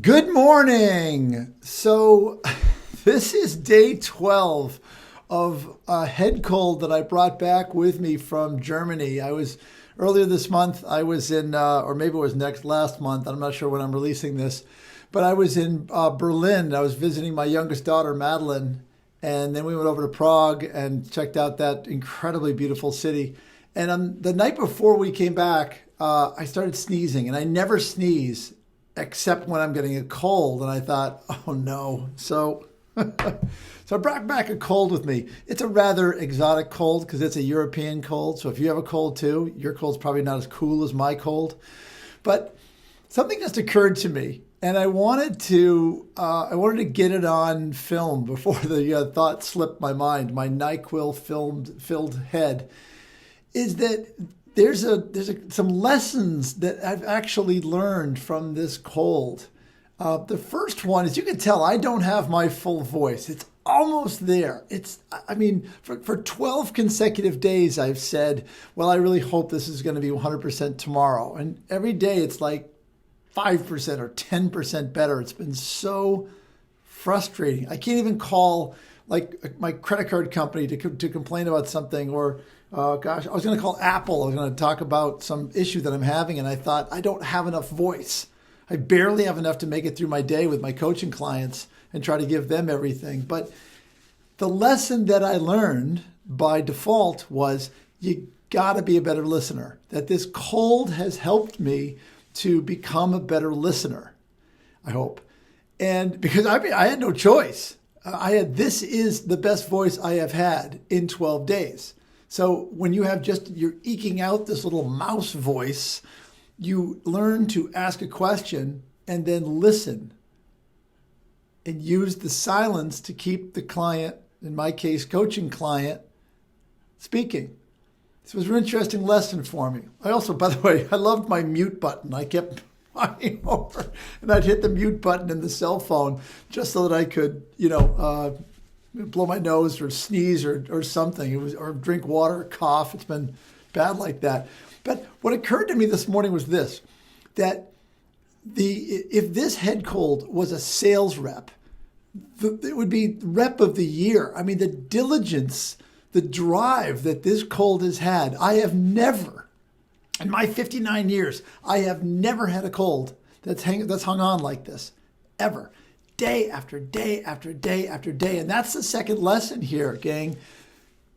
Good morning. So, this is day 12 of a head cold that I brought back with me from Germany. Earlier this month, I was in, or maybe it was last month. I'm not sure when I'm releasing this, but I was in Berlin. I was visiting my youngest daughter, Madeline, and then we went over to Prague and checked out that incredibly beautiful city. And on the night before we came back, I started sneezing, and I never sneeze except when I'm getting a cold. And I thought, oh no. So I brought back a cold with me. It's a rather exotic cold because it's a European cold. So if you have a cold too, your cold's probably not as cool as my cold. But something just occurred to me, and I wanted to get it on film before the thought slipped my mind. My NyQuil filled head is that there's some lessons that I've actually learned from this cold. The first one is, you can tell I don't have my full voice. It's almost there. For 12 consecutive days, I've said, well, I really hope this is going to be 100% tomorrow. And every day it's like 5% or 10% better. It's been so frustrating. I can't even call like my credit card company to complain about something, or I was going to call Apple. I was going to talk about some issue that I'm having, and I thought, I don't have enough voice. I barely have enough to make it through my day with my coaching clients and try to give them everything. But the lesson that I learned by default was, you got to be a better listener. That this cold has helped me to become a better listener, I hope. And because I had no choice. This is the best voice I have had in 12 days. So when you're eking out this little mouse voice, you learn to ask a question and then listen and use the silence to keep the client, in my case, coaching client, speaking. This was an interesting lesson for me. I also, by the way, I loved my mute button. I kept flying over and I'd hit the mute button in the cell phone just so that I could, blow my nose or sneeze or something. Or drink water, or cough. It's been bad like that. But what occurred to me this morning was this, that if this head cold was a sales rep, it would be rep of the year. I mean, the diligence, the drive that this cold has had. I have never, in my 59 years, I have never had a cold that's hung on like this, ever. Day after day after day after day. And that's the second lesson here, gang.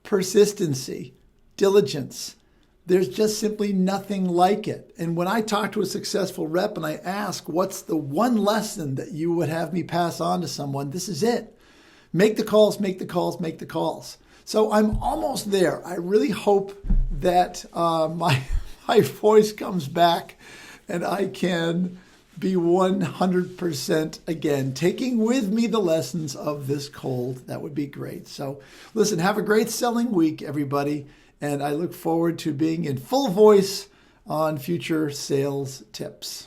Persistency, diligence. There's just simply nothing like it. And when I talk to a successful rep and I ask, what's the one lesson that you would have me pass on to someone? This is it. Make the calls, make the calls, make the calls. So I'm almost there. I really hope that my voice comes back and I can be 100% again, taking with me the lessons of this cold. That would be great. So listen, have a great selling week, everybody. And I look forward to being in full voice on future sales tips.